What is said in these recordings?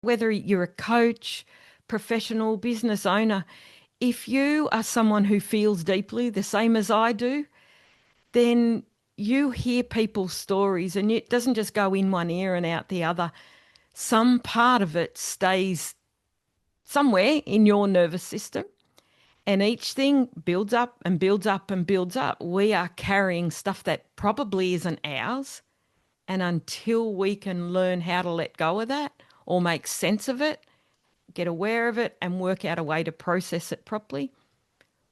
Whether you're a coach, professional, business owner, if you are someone who feels deeply the same as I do, then you hear people's stories and it doesn't just go in one ear and out the other. Some part of it stays somewhere in your nervous system, and each thing builds up and builds up and builds up. We are carrying stuff that probably isn't ours. And until we can learn how to let go of that or make sense of it, get aware of it and work out a way to process it properly,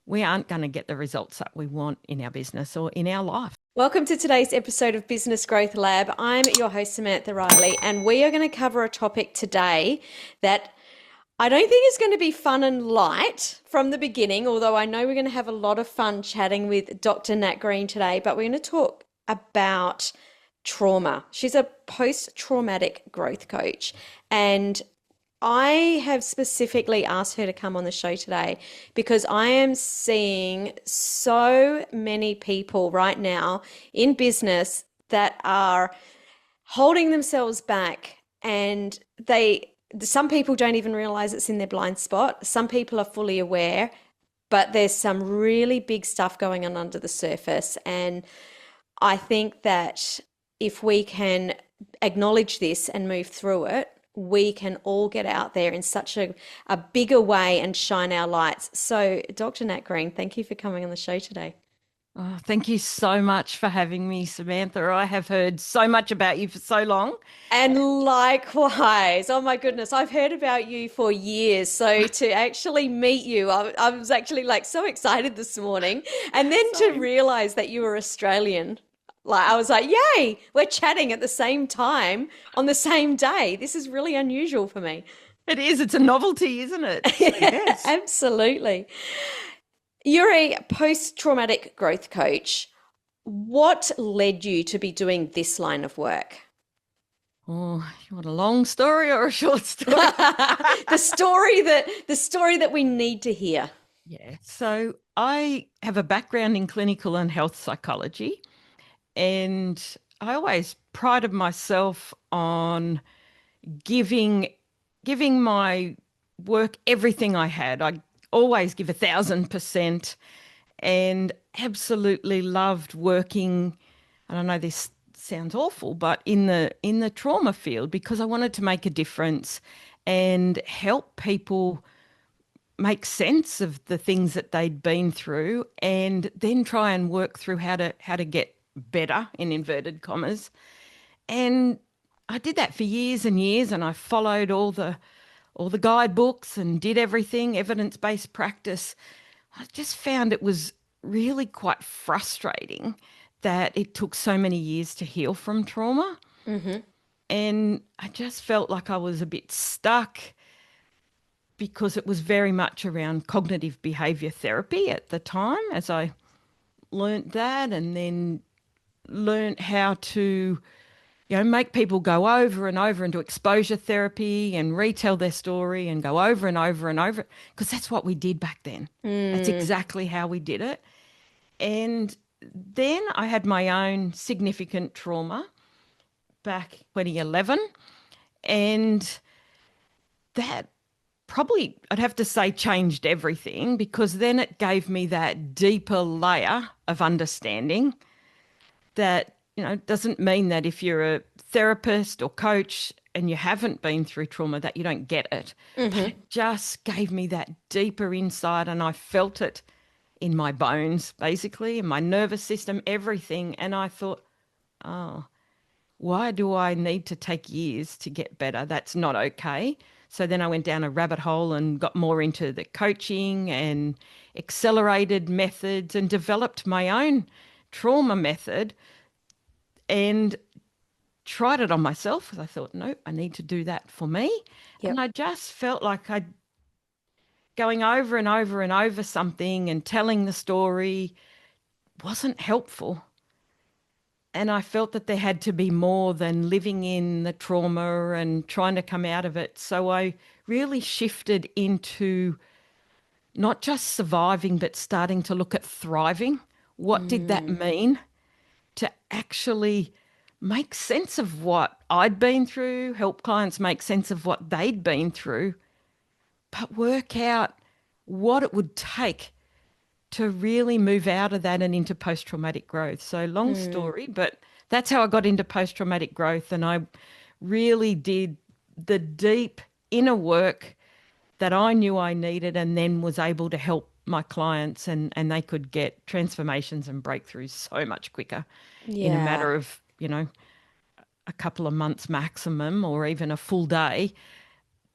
we aren't going to get the results that we want in our business or in our life. Welcome to today's episode of Business Growth Lab. I'm your host, Samantha Riley, and we are going to cover a topic today that I don't think is going to be fun and light from the beginning, although I know we're going to have a lot of fun chatting with Dr. Nat Green today, but we're going to talk about trauma. She's a post-traumatic growth coach, and I have specifically asked her to come on the show today because I am seeing so many people right now in business that are holding themselves back, and some people don't even realize it's in their blind spot. Some people are fully aware, but there's some really big stuff going on under the surface. And I think that if we can acknowledge this and move through it, we can all get out there in such a bigger way and shine our lights. So, Dr. Nat Green, thank you for coming on the show today. Oh, thank you so much for having me, Samantha. I have heard so much about you for so long. And likewise, oh my goodness, I've heard about you for years. So to actually meet you, I was actually like so excited this morning. And then to realize that you were Australian, like I was like, yay, we're chatting at the same time on the same day. This is really unusual for me. It is. It's a novelty, isn't it? So, yes. Absolutely. You're a post-traumatic growth coach. What led you to be doing this line of work? Oh, you want a long story or a short story? The story that we need to hear. Yeah. So I have a background in clinical and health psychology, and I always prided myself on giving my work everything I had. I always give 1,000%, and absolutely loved working. And I know this sounds awful, but in the trauma field, because I wanted to make a difference and help people make sense of the things that they'd been through, and then try and work through how to get better, in inverted commas. And I did that for years and years, and I followed all the guidebooks and did everything, evidence-based practice. I just found it was really quite frustrating that it took so many years to heal from trauma. Mm-hmm. And I just felt like I was a bit stuck because it was very much around cognitive behaviour therapy at the time, as I learnt that, and then learnt how to make people go over and over into exposure therapy and retell their story and go over and over and over, because that's what we did back then. That's exactly how we did it. And then I had my own significant trauma back 2011, and that probably, I'd have to say, changed everything, because then it gave me that deeper layer of understanding that, doesn't mean that if you're a therapist or coach and you haven't been through trauma that you don't get it. Mm-hmm. But it just gave me that deeper insight, and I felt it in my bones, basically, in my nervous system, everything. And I thought, oh, why do I need to take years to get better? That's not okay. So then I went down a rabbit hole and got more into the coaching and accelerated methods and developed my own trauma method and tried it on myself, because I thought, no, I need to do that for me. Yep. And I just felt like going over and over and over something and telling the story wasn't helpful. And I felt that there had to be more than living in the trauma and trying to come out of it. So I really shifted into not just surviving, but starting to look at thriving. What did that mean? To actually make sense of what I'd been through, help clients make sense of what they'd been through, but work out what it would take to really move out of that and into post traumatic growth. So, long Mm, story, but that's how I got into post traumatic growth. And I really did the deep inner work that I knew I needed, and then was able to help my clients, and they could get transformations and breakthroughs so much quicker in a yeah. matter of, a couple of months maximum, or even a full day,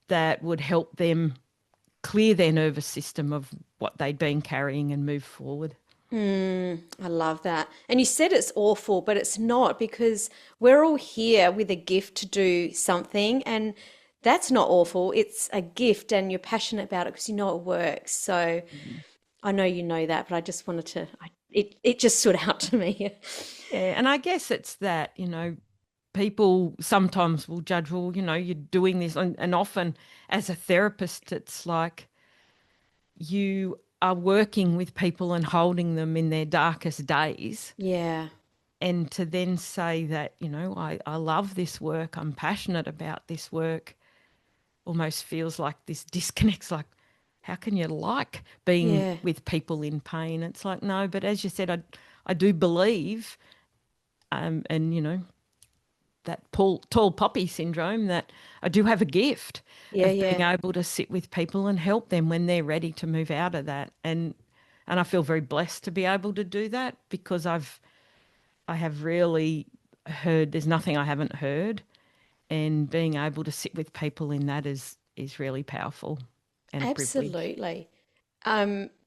that would help them clear their nervous system of what they'd been carrying and move forward. I love that. And you said it's awful, but it's not, because we're all here with a gift to do something, and that's not awful. It's a gift, and you're passionate about it because you know it works. So I know you know that, but I just wanted to, it just stood out to me. Yeah, and I guess it's that, people sometimes will judge, well, you're doing this. And often as a therapist, it's like you are working with people and holding them in their darkest days. Yeah, And to then say that, I love this work, I'm passionate about this work, almost feels like this disconnects. Like, how can you like being yeah, with people in pain? It's like, no, but as you said, I do believe, and that tall poppy syndrome, that I do have a gift yeah, of being yeah. able to sit with people and help them when they're ready to move out of that. And I feel very blessed to be able to do that, because I have really heard, there's nothing I haven't heard, and being able to sit with people in that is really powerful and a privilege. Absolutely.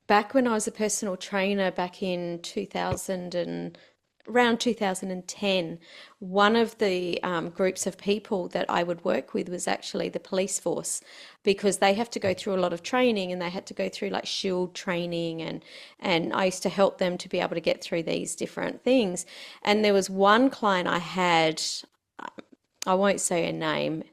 Back when I was a personal trainer back in 2000 and around 2010, one of the groups of people that I would work with was actually the police force, because they have to go through a lot of training, and they had to go through like shield training, and I used to help them to be able to get through these different things. And there was one client I had, I won't say her name,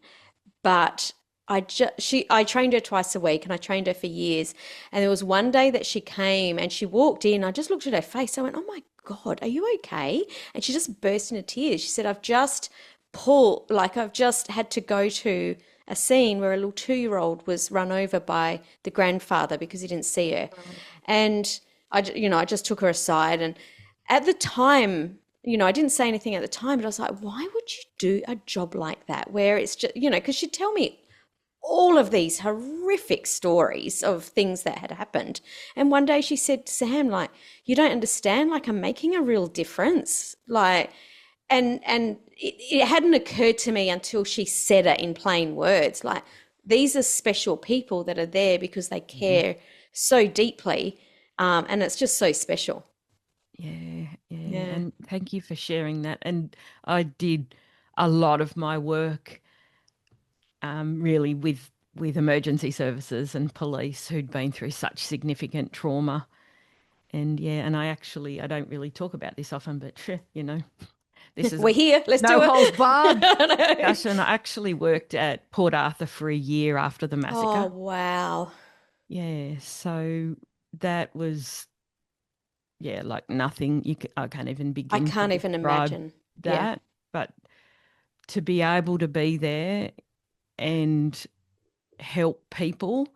but I trained her twice a week, and I trained her for years. And there was one day that she came and she walked in. I just looked at her face. I went, "Oh my God, are you okay?" And she just burst into tears. She said, I've just had to go to a scene where a little 2-year-old was run over by the grandfather because he didn't see her." And I just took her aside, and at the time, I didn't say anything at the time, but I was like, why would you do a job like that where it's just, because she'd tell me all of these horrific stories of things that had happened. And one day she said, "Sam, like, you don't understand, like, I'm making a real difference." Like, and it hadn't occurred to me until she said it in plain words. Like, these are special people that are there because they Mhm. care so deeply. And it's just so special. Yeah, yeah. Yeah. And thank you for sharing that. And I did a lot of my work, really with emergency services and police who'd been through such significant trauma. And yeah, and I don't really talk about this often, but this is We're a here. Let's no do holds it. barred I know. discussion. I actually worked at Port Arthur for a year after the Oh, massacre. wow. Yeah, so that was, yeah, like nothing. I can't even I begin to can't even describe imagine. Yeah. that. But to be able to be there and help people,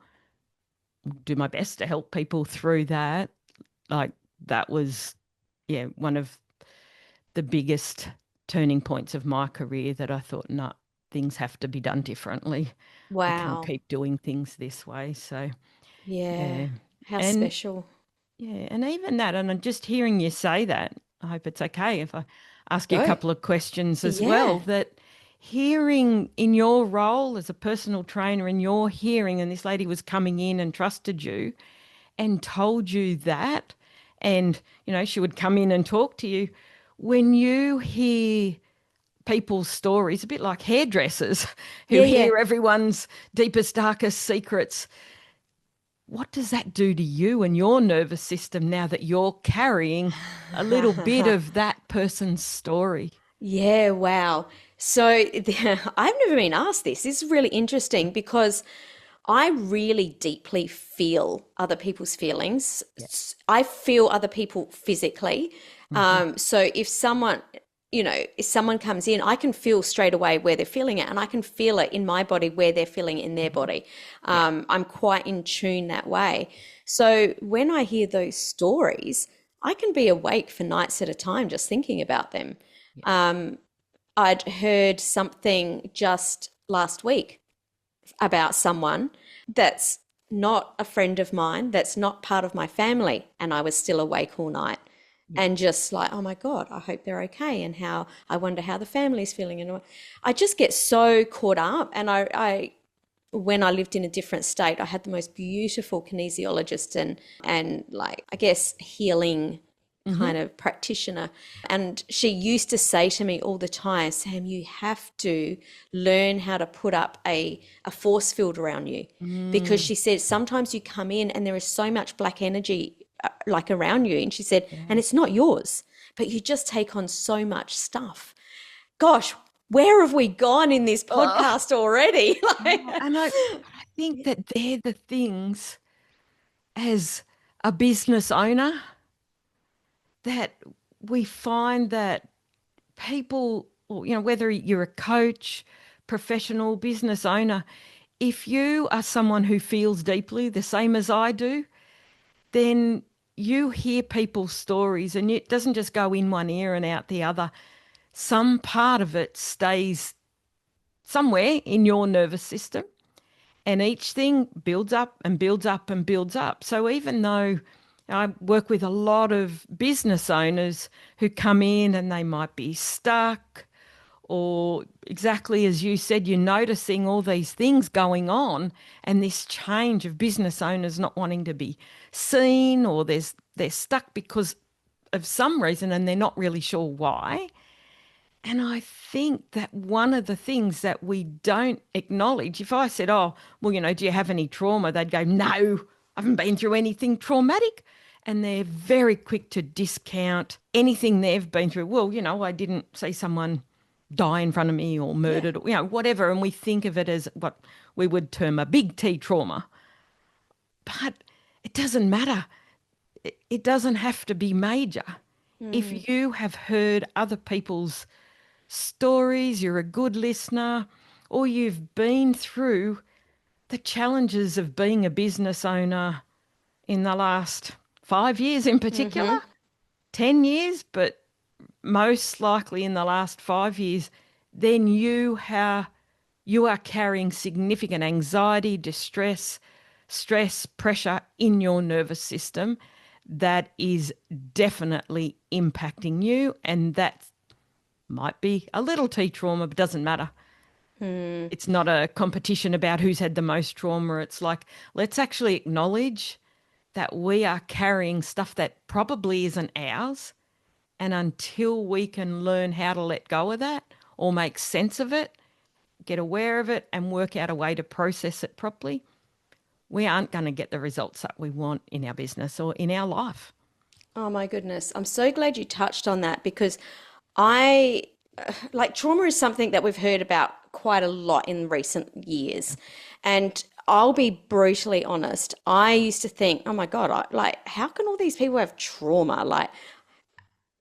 do my best to help people through that, like that was, yeah, one of the biggest turning points of my career, that I thought, no, things have to be done differently. I can't Wow. keep doing things this way. So, Yeah. yeah. How And special. yeah, and even that, and I'm just hearing you say that, I hope it's okay if I ask you a Go. couple of questions as well. Yeah. That hearing in your role as a personal trainer, and your hearing, and this lady was coming in and trusted you and told you that, and she would come in and talk to you. When you hear people's stories, a bit like hairdressers who Yeah, yeah. hear everyone's deepest, darkest secrets, what does that do to you and your nervous system now that you're carrying a little bit of that person's story? Yeah, wow. So I've never been asked this. This is really interesting because I really deeply feel other people's feelings. Yeah. I feel other people physically. Hmm. So if someone, if someone comes in, I can feel straight away where they're feeling it, and I can feel it in my body where they're feeling it in their body. Yeah. I'm quite in tune that way. So when I hear those stories, I can be awake for nights at a time just thinking about them. Yeah. I'd heard something just last week about someone that's not a friend of mine, that's not part of my family, and I was still awake all night Yeah. and just like, oh my God, I hope they're okay, and how I wonder how the family's feeling. And I just get so caught up. And I when I lived in a different state, I had the most beautiful kinesiologist and like, I guess, healing Mm-hmm. kind of practitioner. And she used to say to me all the time, Sam, you have to learn how to put up a force field around you. Because Mm. she said, sometimes you come in and there is so much black energy like around you. And she said, and Yeah. it's not yours, but you just take on so much stuff. Gosh, where have we gone in this Oh, podcast already? oh, and I think that they're the things as a business owner that we find that people, or, whether you're a coach, professional, business owner, if you are someone who feels deeply the same as I do, then you hear people's stories and it doesn't just go in one ear and out the other. Some part of it stays somewhere in your nervous system, and each thing builds up and builds up and builds up. So even though I work with a lot of business owners who come in and they might be stuck, or exactly as you said, you're noticing all these things going on and this change of business owners not wanting to be seen, or they're stuck because of some reason and they're not really sure why. And I think that one of the things that we don't acknowledge, if I said, oh, well, do you have any trauma? They'd go, no, I haven't been through anything traumatic. And they're very quick to discount anything they've been through. Well, I didn't see someone die in front of me or Yeah. murdered, or, whatever. And we think of it as what we would term a big T trauma. But it doesn't matter. It doesn't have to be major. Mm, If you have heard other people's stories, you're a good listener, or you've been through the challenges of being a business owner in the last 5 years in particular, mm-hmm. 10 years, but most likely in the last 5 years, then you are carrying significant anxiety, distress, stress, pressure in your nervous system that is definitely impacting you. And that might be a little T trauma, but doesn't matter. Mm, It's not a competition about who's had the most trauma. It's like, let's actually acknowledge that we are carrying stuff that probably isn't ours. And until we can learn how to let go of that or make sense of it, get aware of it, and work out a way to process it properly, we aren't going to get the results that we want in our business or in our life. oh my goodness. I'm so glad you touched on that, because I like, trauma is something that we've heard about quite a lot in recent years. And I'll be brutally honest. I used to think, oh my God, how can all these people have trauma? Like,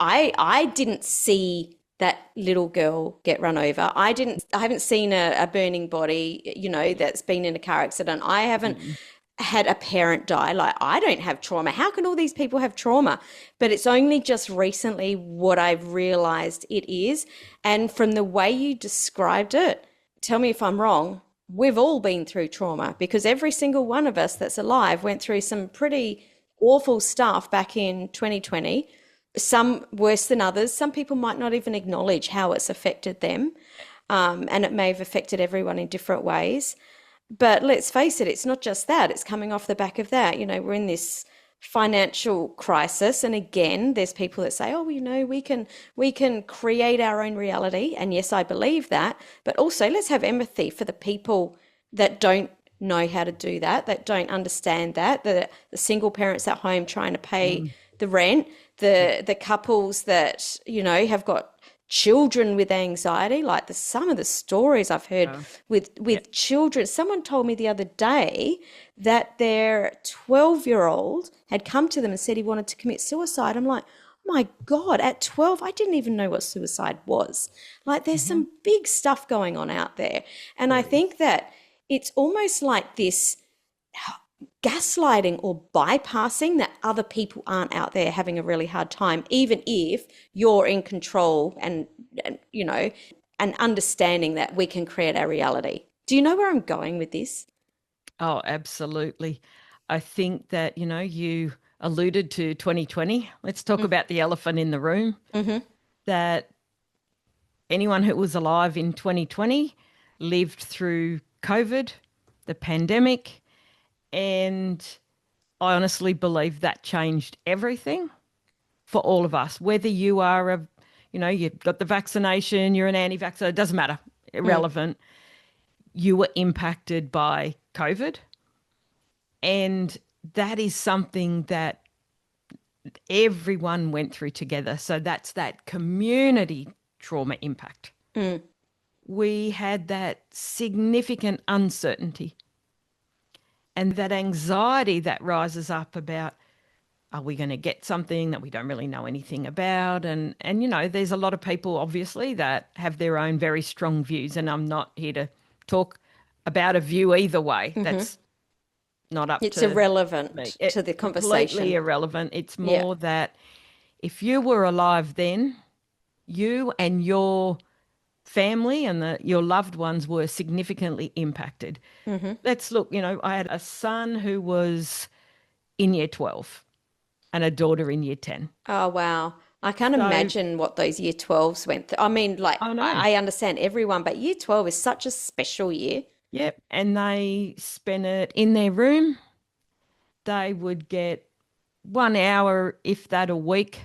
I didn't see that little girl get run over. I haven't seen a burning body, that's been in a car accident. I haven't Mm. had a parent die. Like, I don't have trauma. How can all these people have trauma? But it's only just recently what I've realized it is. And from the way you described it, tell me if I'm wrong, we've all been through trauma, because every single one of us that's alive went through some pretty awful stuff back in 2020, some worse than others. Some people might not even acknowledge how it's affected them, and it may have affected everyone in different ways. But let's face it, it's not just that. It's coming off the back of that. We're in this financial crisis, and again, there's people that say, "Oh, we can create our own reality." And yes, I believe that. But also, let's have empathy for the people that don't know how to do that, that don't understand that, the single parents at home trying to pay Mm. the rent, Yeah. the couples that have got children with anxiety. Like, some of the stories I've heard Uh, with yeah. children. Someone told me the other day that their 12-year-old had come to them and said he wanted to commit suicide. I'm like, my God, at 12, I didn't even know what suicide was. Like, there's Hmm. some big stuff going on out there. And I There is. think that it's almost like this gaslighting or bypassing that other people aren't out there having a really hard time, even if you're in control and you know, and understanding that we can create our reality. Do you know where I'm going with this? Oh, absolutely. I think that, you alluded to 2020. Let's talk about the elephant in the room, Mm-hmm. that anyone who was alive in 2020 lived through COVID, the pandemic, and I honestly believe that changed everything for all of us. Whether you are you've got the vaccination, you're an anti-vaxxer, it doesn't matter, Mm. irrelevant. You were impacted by COVID. And that is something that everyone went through together. So that's that community trauma impact. Mm. We had that significant uncertainty and that anxiety that rises up about, are we going to get something that we don't really know anything about? And there's a lot of people obviously that have their own very strong views, and I'm not here to talk about a view either way. Mm-hmm. That's not up It's to me. irrelevant to the Completely conversation. irrelevant. It's Yeah. more that if you were alive then, you and your family and your loved ones were significantly impacted. Mm-hmm. Let's look, I had a son who was in year 12 and a daughter in year 10. Oh, wow. I can't So imagine what those year 12s went through. I mean, like, I know. I understand everyone, but year 12 is such a special year. Yep. And they spent it in their room. They would get 1 hour, if that, a week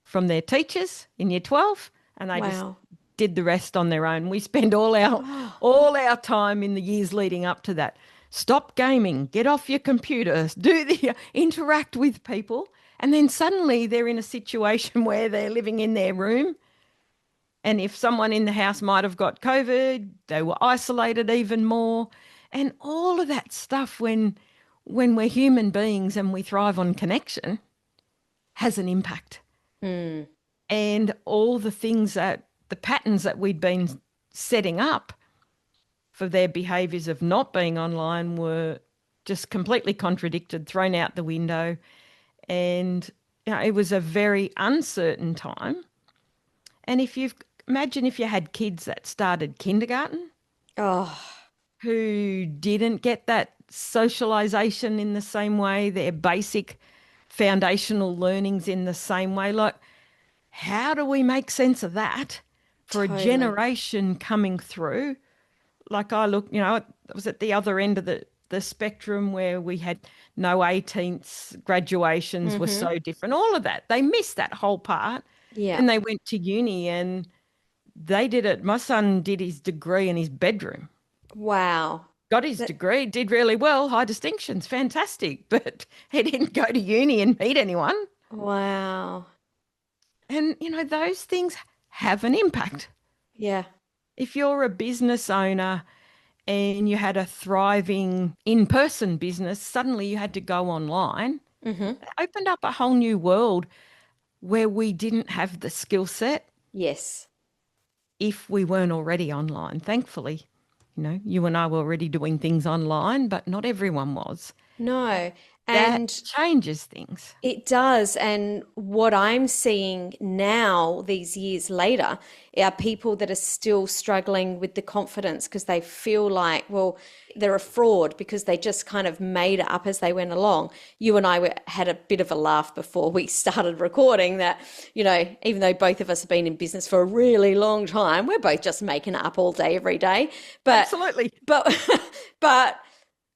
from their teachers in year 12, and they just Wow. did the rest on their own. We spend all our time in the years leading up to that. Stop gaming, get off your computers, do the interact with people, and then suddenly they're in a situation where they're living in their room. And if someone in the house might have got COVID, they were isolated even more. And all of that stuff, when we're human beings and we thrive on connection, has an impact. Mm. And all the patterns that we'd been setting up for their behaviours of not being online were just completely contradicted, thrown out the window. And it was a very uncertain time. And imagine if you had kids that started kindergarten Oh, who didn't get that socialization in the same way, their basic foundational learnings in the same way. Like, how do we make sense of that for a totally. generation coming through? Like, I was at the other end of the spectrum where we had no 18ths, graduations were Mm-hmm. so different, all of that. They missed that whole part. Yeah. Then they went to uni and they did it. My son did his degree in his bedroom, Wow. got his That, degree, did really well, high distinctions, fantastic, but he didn't go to uni and meet anyone. wow. And, those things have an impact. Yeah. If you're a business owner and you had a thriving in-person business, suddenly you had to go online. Mm-hmm. It opened up a whole new world where we didn't have the skill set Yes. if we weren't already online. Thankfully, you and I were already doing things online, but not everyone was. No. That And changes things. it does. And what I'm seeing now, these years later, are people that are still struggling with the confidence because they feel like, well, they're a fraud because they just kind of made it up as they went along. You and I had a bit of a laugh before we started recording that, even though both of us have been in business for a really long time, we're both just making it up all day, every day. But, Absolutely. but, but,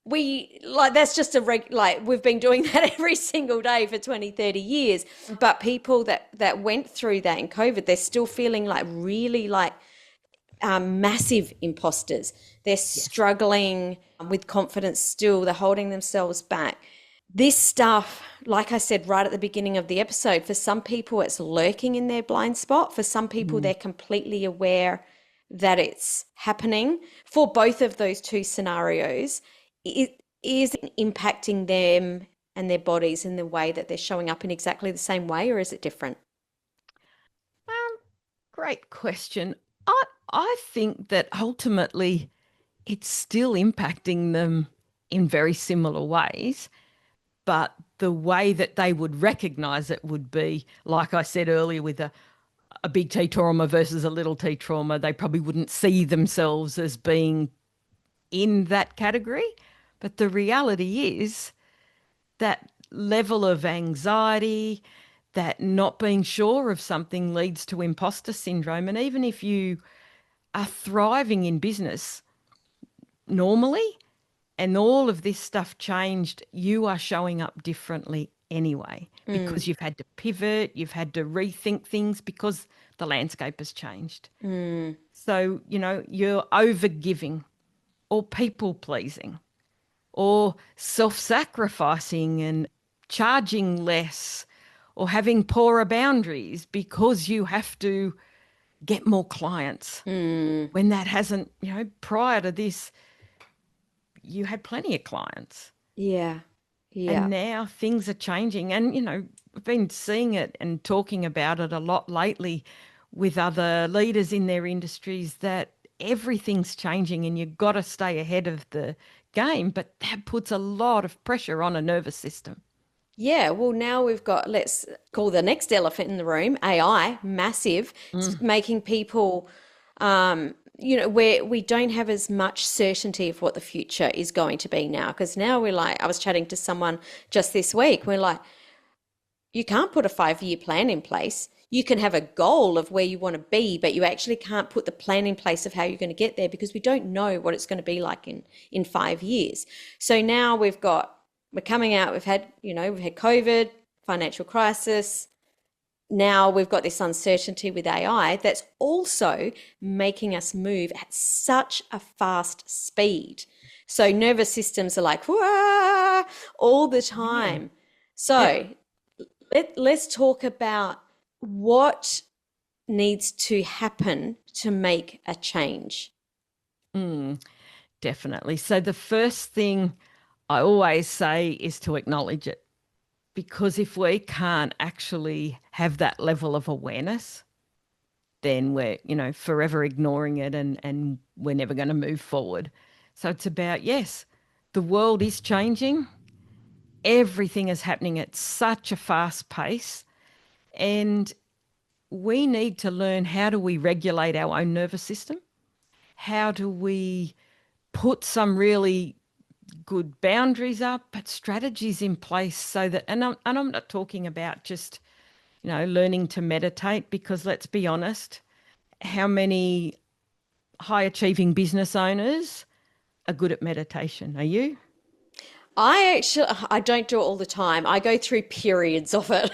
we like that's just like we've been doing that every single day for 20, 30 years, but people that went through that in COVID, they're still feeling like really like massive imposters. They're Yes. struggling with confidence still, they're holding themselves back. This stuff, like I said right at the beginning of the episode, for some people it's lurking in their blind spot, for some people Mm. they're completely aware that it's happening. For both of those two scenarios, it is impacting them and their bodies in the way that they're showing up in exactly the same way, or is it different? Great question. I think that ultimately it's still impacting them in very similar ways, but the way that they would recognize it would be, like I said earlier, with a big T trauma versus a little T trauma, they probably wouldn't see themselves as being in that category. But the reality is that level of anxiety, that not being sure of something leads to imposter syndrome. And even if you are thriving in business normally and all of this stuff changed, you are showing up differently anyway because you've had to pivot, you've had to rethink things because the landscape has changed. So, you're over giving or people pleasing or self sacrificing and charging less or having poorer boundaries because you have to get more clients when that hasn't, prior to this, you had plenty of clients. Yeah. Yeah. And now things are changing. And, I've been seeing it and talking about it a lot lately with other leaders in their industries that everything's changing and you've got to stay ahead of the game. But that puts a lot of pressure on a nervous system. Yeah, well, now we've got, let's call the next elephant in the room, AI, massive. It's making people, where we don't have as much certainty of what the future is going to be now. Because now we're like, I was chatting to someone just this week, we're like, you can't put a 5-year plan in place. You can have a goal of where you want to be, but you actually can't put the plan in place of how you're going to get there because we don't know what it's going to be like in 5 years. So now we're coming out, we've had COVID, financial crisis. Now we've got this uncertainty with AI that's also making us move at such a fast speed. So nervous systems are like, "Wah!" all the Yeah. time. Yeah. So let's talk about what needs to happen to make a change. Definitely. So the first thing I always say is to acknowledge it. Because if we can't actually have that level of awareness, then we're, forever ignoring it and we're never going to move forward. So it's about, yes, the world is changing. Everything is happening at such a fast pace. And we need to learn, how do we regulate our own nervous system? How do we put some really good boundaries up, but strategies in place so that, and I'm not talking about just, learning to meditate, because let's be honest, how many high achieving business owners are good at meditation? Are you? I don't do it all the time. I go through periods of it.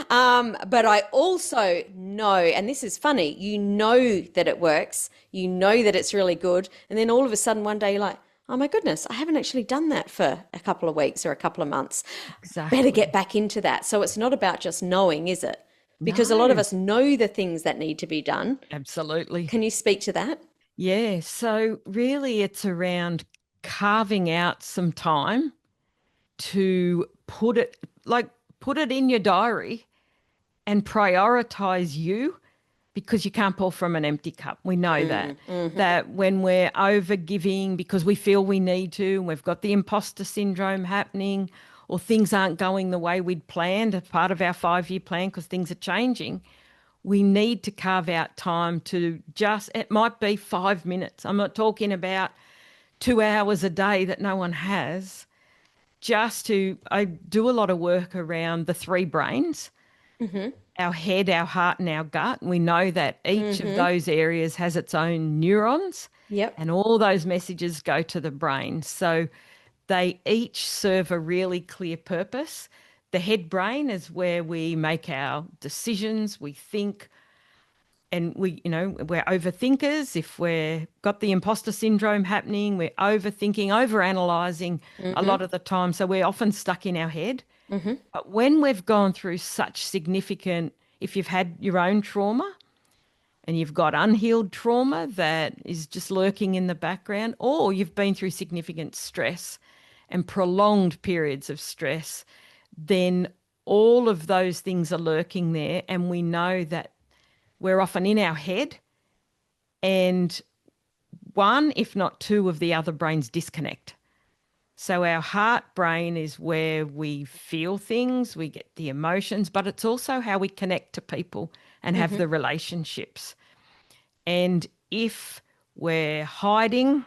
But I also know, and this is funny, you know that it works, you know that it's really good, and then all of a sudden one day you're like, oh my goodness, I haven't actually done that for a couple of weeks or a couple of months. Better get Exactly. back into that. So it's not about just knowing, is it? Because a lot of No, us know the things that need to be done. absolutely. Can you speak to that? Yeah. So really it's around carving out some time to put it in your diary and prioritize you, because you can't pour from an empty cup. We know that. That when we're over giving because we feel we need to, and we've got the imposter syndrome happening, or things aren't going the way we'd planned as part of our 5-year plan because things are changing, we need to carve out time to just, it might be 5 minutes. I'm not talking about 2 hours a day that no one has. I do a lot of work around the three brains: our head, our heart, and our gut. We know that each of those areas has its own neurons, Yep. and all those messages go to the brain. So they each serve a really clear purpose. The head brain is where we make our decisions, we think, and we're overthinkers. If we've got the imposter syndrome happening, we're overthinking, overanalyzing a lot of the time. So we're often stuck in our head. But when we've gone through such significant, if you've had your own trauma and you've got unhealed trauma that is just lurking in the background, or you've been through significant stress and prolonged periods of stress, then all of those things are lurking there. And we know that we're often in our head, and one, if not two, of the other brains disconnect. So our heart brain is where we feel things, we get the emotions, but it's also how we connect to people and have the relationships. And if we're hiding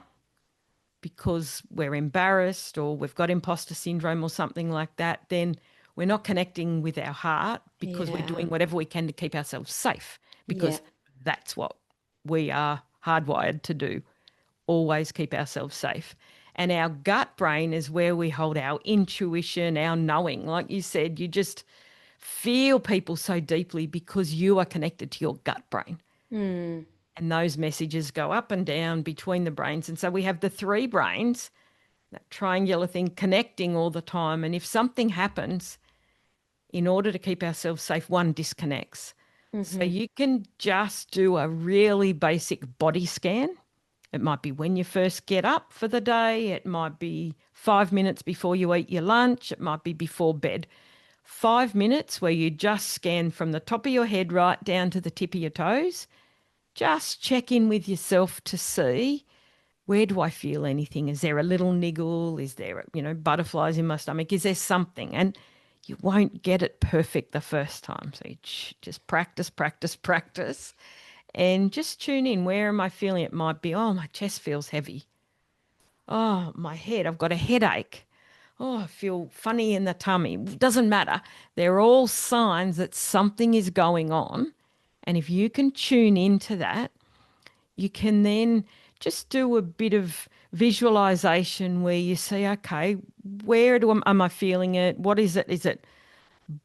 because we're embarrassed or we've got imposter syndrome or something like that, then we're not connecting with our heart because we're Yeah. doing whatever we can to keep ourselves safe, Yeah. because that's what we are hardwired to do, always keep ourselves safe. And our gut brain is where we hold our intuition, our knowing. Like you said, you just feel people so deeply because you are connected to your gut brain. Mm. And those messages go up and down between the brains. And so we have the three brains, that triangular thing connecting all the time. And if something happens, in order to keep ourselves safe, one disconnects. So you can just do a really basic body scan. It might be when you first get up for the day. It might be 5 minutes before you eat your lunch. It might be before bed. 5 minutes where you just scan from the top of your head right down to the tip of your toes. Just check in with yourself to see, where do I feel anything? Is there a little niggle? Is there, butterflies in my stomach? Is there something? And you won't get it perfect the first time. So you just practice, practice, practice, and just tune in. Where am I feeling? It might be, oh, my chest feels heavy. Oh, my head, I've got a headache. Oh, I feel funny in the tummy. Doesn't matter. They're all signs that something is going on. And if you can tune into that, you can then just do a bit of visualization where you see, okay, am I feeling it? What is it? Is it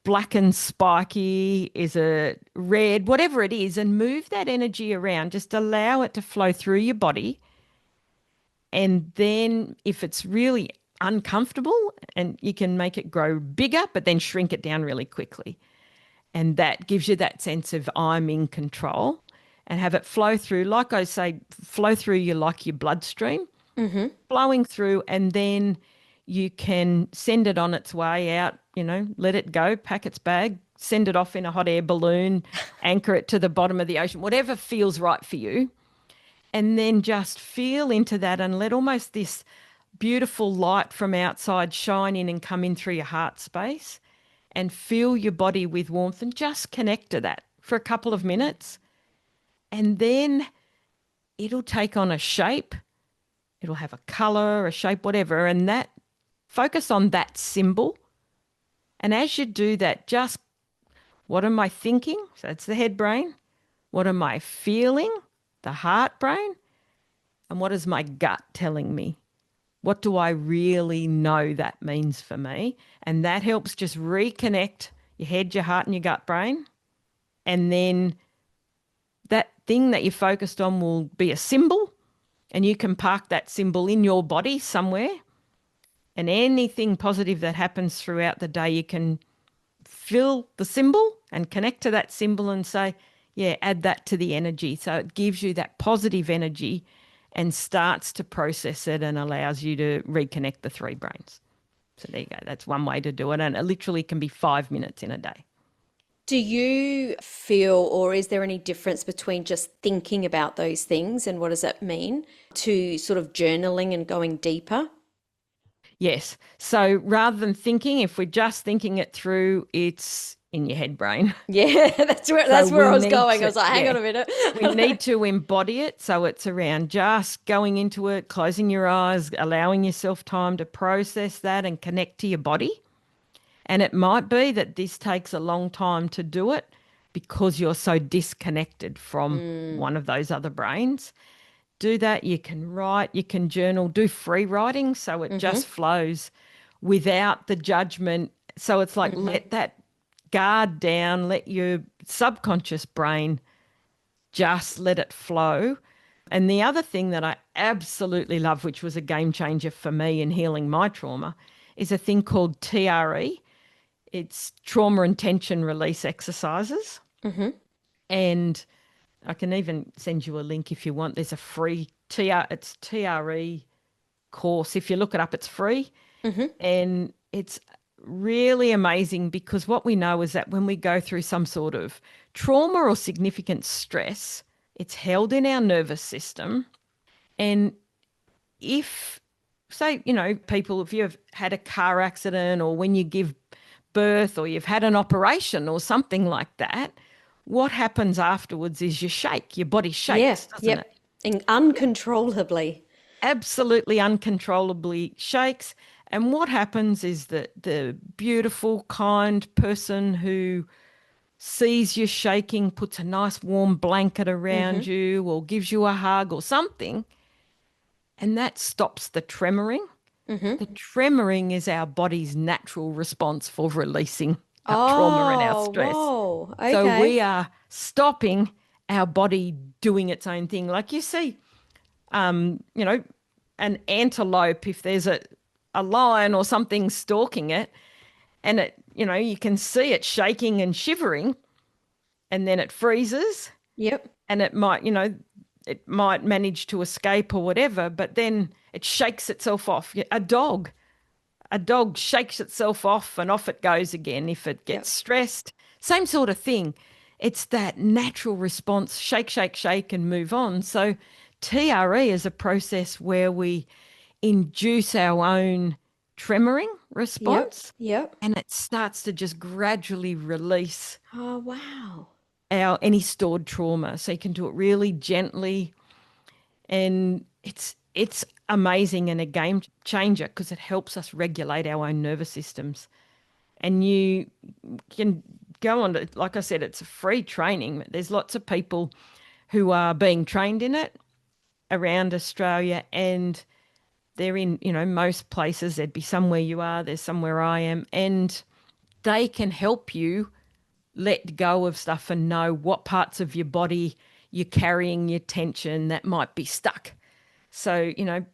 black and spiky? Is it red? Whatever it is, and move that energy around. Just allow it to flow through your body. And then if it's really uncomfortable, and you can make it grow bigger, but then shrink it down really quickly. And that gives you that sense of I'm in control, and have it flow through, like I say, flow through you like your bloodstream, flowing through, and then you can send it on its way out, let it go, pack its bag, send it off in a hot air balloon, anchor it to the bottom of the ocean, whatever feels right for you. And then just feel into that and let almost this beautiful light from outside shine in and come in through your heart space, and fill your body with warmth, and just connect to that for a couple of minutes. And then it'll take on a shape. It'll have a color, a shape, whatever. And that, focus on that symbol. And as you do that, just, what am I thinking? So it's the head brain. What am I feeling? The heart brain. And what is my gut telling me? What do I really know that means for me? And that helps just reconnect your head, your heart, and your gut brain. And then that thing that you focused on will be a symbol, and you can park that symbol in your body somewhere. And anything positive that happens throughout the day, you can feel the symbol and connect to that symbol and say, yeah, add that to the energy. So it gives you that positive energy and starts to process it and allows you to reconnect the three brains. So there you go. That's one way to do it. And it literally can be 5 minutes in a day. Do you feel, or is there any difference between just thinking about those things and what does that mean to sort of journaling and going deeper? Yes. So rather than thinking, if we're just thinking it through, it's in your head brain. Yeah, that's where So that's where we I was need going. I to, was like, hang yeah, on a minute. we need to embody it. So it's around just going into it, closing your eyes, allowing yourself time to process that and connect to your body. And it might be that this takes a long time to do it because you're so disconnected from one of those other brains. Do that. You can write, you can journal, do free writing so it just flows without the judgment. So it's like, let that guard down, let your subconscious brain just let it flow. And the other thing that I absolutely love, which was a game changer for me in healing my trauma, is a thing called TRE. It's trauma and tension release exercises. And I can even send you a link if you want. There's a free it's TRE course. If you look it up, it's free. And it's really amazing because what we know is that when we go through some sort of trauma or significant stress, it's held in our nervous system. And if, say, people, if you've had a car accident or when you give birth or you've had an operation or something like that, what happens afterwards is you shake. Your body Yeah, shakes, doesn't it? yep. And uncontrollably. Absolutely uncontrollably shakes. And what happens is that the beautiful, kind person who sees you shaking puts a nice warm blanket around Mm-hmm. you or gives you a hug or something, and that stops the tremoring. Mm-hmm. The tremoring is our body's natural response for releasing our trauma and our Oh, stress. whoa. So we Okay. are stopping our body doing its own thing. Like you see, you know, an antelope, if there's a lion or something stalking it, and you can see it shaking and shivering, and then it freezes, Yep. and it might manage to escape or whatever, but then it shakes itself off. A dog shakes itself off and off it goes again if it Yep. gets stressed. Same sort of thing. It's that natural response, shake, shake, shake, and move on. So, TRE is a process where we induce our own tremoring Yep. response Yep. and it starts to just gradually release Oh, wow. our any stored trauma. So, you can do it really gently, and it's amazing and a game changer because it helps us regulate our own nervous systems. And you can go on to, like I said, it's a free training. There's lots of people who are being trained in it around Australia, and they're in, most places. There'd be somewhere you are, there's somewhere I am, and they can help you let go of stuff and know what parts of your body you're carrying your tension that might be stuck. So,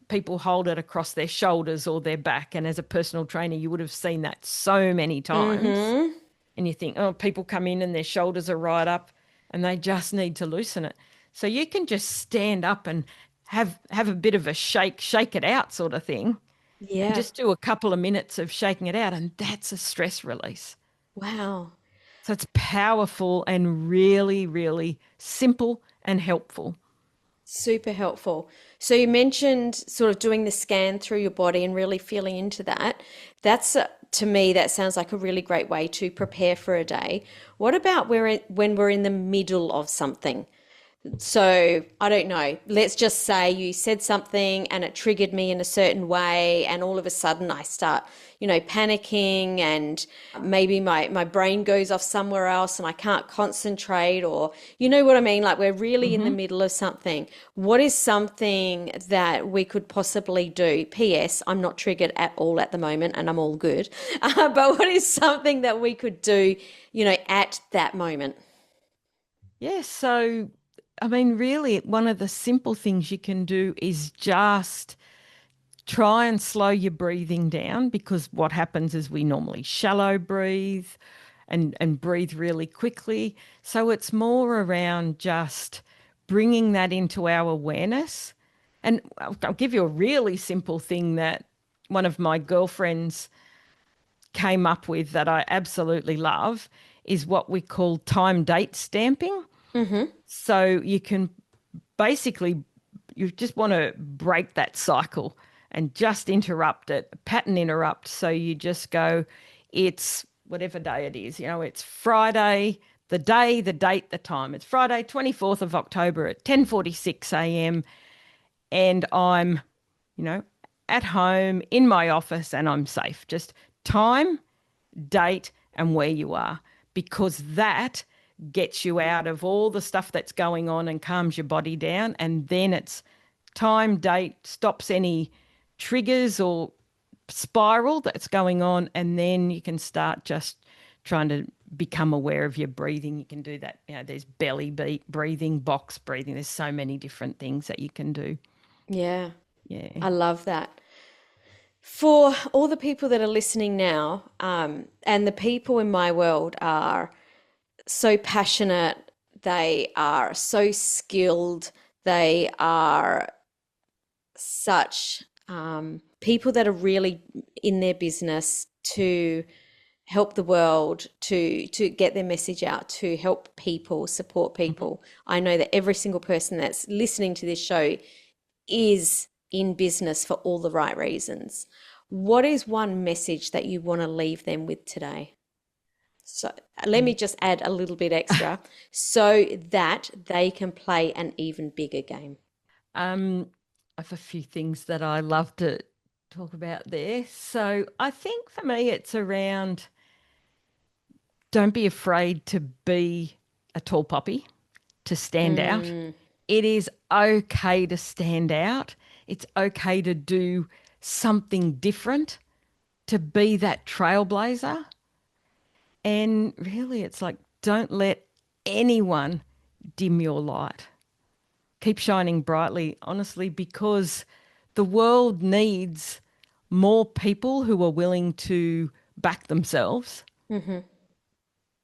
people hold it across their shoulders or their back. And as a personal trainer, you would have seen that so many times. Mm-hmm. And you think, oh, people come in and their shoulders are right up and they just need to loosen it. So you can just stand up and have a bit of a shake it out sort of thing, and Yeah. just do a couple of minutes of shaking it out. And that's a stress release. Wow. So it's powerful and really, really simple and helpful. Super helpful. So you mentioned sort of doing the scan through your body and really feeling into that. That's to me, that sounds like a really great way to prepare for a day. What about when we're in the middle of something? So I don't know. Let's just say you said something and it triggered me in a certain way, and all of a sudden I start, panicking, and maybe my brain goes off somewhere else and I can't concentrate, or you know what I mean? Like we're really in the Hmm. middle of something. What is something that we could possibly do? P.S. I'm not triggered at all at the moment and I'm all good. But what is something that we could do, at that moment? Yeah, so I mean, really, one of the simple things you can do is just try and slow your breathing down, because what happens is we normally shallow breathe and breathe really quickly. So it's more around just bringing that into our awareness. And I'll give you a really simple thing that one of my girlfriends came up with that I absolutely love is what we call time date stamping. Mm-hmm. So you can basically, you just want to break that cycle and just interrupt it, pattern interrupt. So you just go, it's whatever day it is, it's Friday, the day, the date, the time. It's Friday, 24th of October at 10:46 a.m. And I'm, you know, at home in my office and I'm safe. Just time, date, and where you are, because that gets you out of all the stuff that's going on and calms your body down. And then it's time, date, stops any triggers or spiral that's going on. And then you can start just trying to become aware of your breathing. You can do that. There's belly beat breathing, box breathing. There's so many different things that you can do. Yeah, Yeah. I love that. For all the people that are listening now, and the people in my world are so passionate, they are so skilled, they are such people that are really in their business to help the world, to get their message out, to help people, support Mhm. people. I know that every single person that's listening to this show is in business for all the right reasons. What is one message that you want to leave them with today? So let me Mm. just add a little bit extra so that they can play an even bigger game. I have a few things that I love to talk about there. So I think for me, it's around don't be afraid to be a tall poppy, to stand out. Mm, It is okay to stand out. It's okay to do something different, to be that trailblazer. And really, it's like, don't let anyone dim your light. Keep shining brightly, honestly, because the world needs more people who are willing to back themselves. hmm.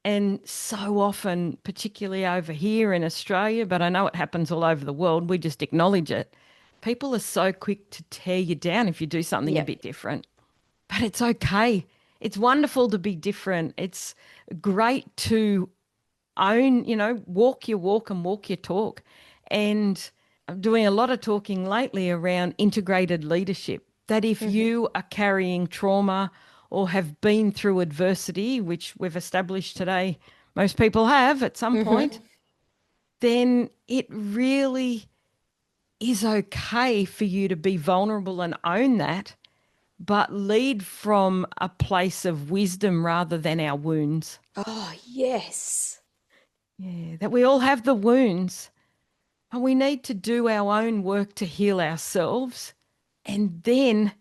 And so often, particularly over here in Australia, but I know it happens all over the world, we just acknowledge it. People are so quick to tear you down if you do something a Yep. bit different. But it's okay. It's wonderful to be different. It's great to own, walk your walk and walk your talk. And I'm doing a lot of talking lately around integrated leadership. That if Hmm. you are carrying trauma or have been through adversity, which we've established today, most people have at some Hmm. point, then it really is okay for you to be vulnerable and own that, but lead from a place of wisdom rather than our wounds. Oh, yes. Yeah, that we all have the wounds, but we need to do our own work to heal ourselves. And then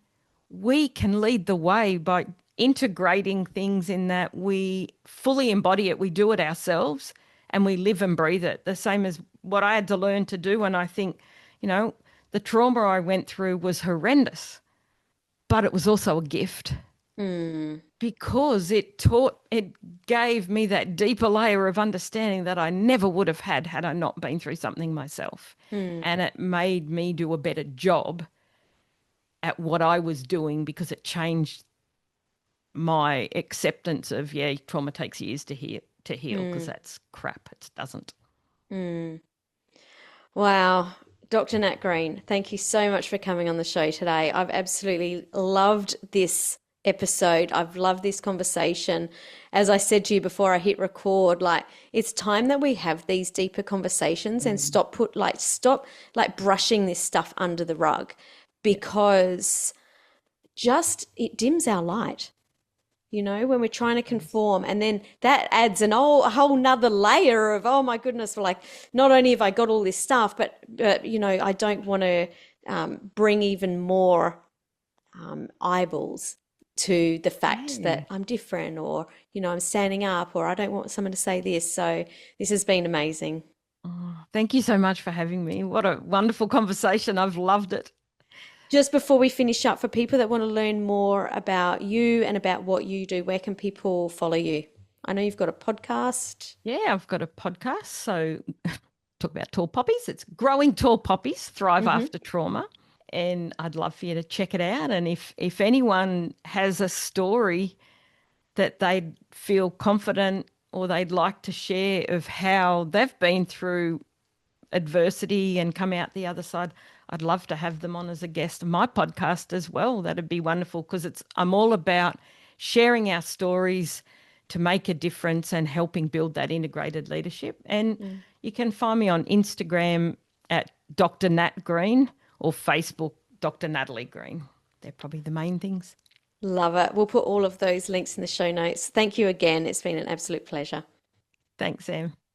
we can lead the way by integrating things in that we fully embody it. We do it ourselves and we live and breathe it. The same as what I had to learn to do. And I think, you know, the trauma I went through was horrendous, but it was also a gift Mm, because it gave me that deeper layer of understanding that I never would have had I not been through something myself. mm, And it made me do a better job at what I was doing because it changed my acceptance of, yeah, trauma takes years to heal because mm, that's crap. It doesn't. mm. Wow. Dr. Nat Green, thank you so much for coming on the show today. I've absolutely loved this episode. I've loved this conversation. As I said to you before I hit record, like it's time that we have these deeper conversations and Mm. stop like brushing this stuff under the rug Yeah. because just it dims our light. When we're trying to conform, and then that adds a whole nother layer of, oh my goodness, well, like not only have I got all this stuff, but I don't want to bring even more eyeballs to the fact Yeah. that I'm different, or I'm standing up, or I don't want someone to say this. So this has been amazing. Oh, thank you so much for having me. What a wonderful conversation. I've loved it. Just before we finish up, for people that want to learn more about you and about what you do, where can people follow you? I know you've got a podcast. Yeah, I've got a podcast. So talk about tall poppies. It's Growing Tall Poppies, Thrive Hmm. After Trauma. And I'd love for you to check it out. And if anyone has a story that they'd feel confident or they'd like to share of how they've been through adversity and come out the other side, I'd love to have them on as a guest of my podcast as well. That'd be wonderful because I'm all about sharing our stories to make a difference and helping build that integrated leadership. And Mm. you can find me on Instagram at Dr. Nat Green or Facebook Dr. Natalie Green. They're probably the main things. Love it. We'll put all of those links in the show notes. Thank you again. It's been an absolute pleasure. Thanks, Sam.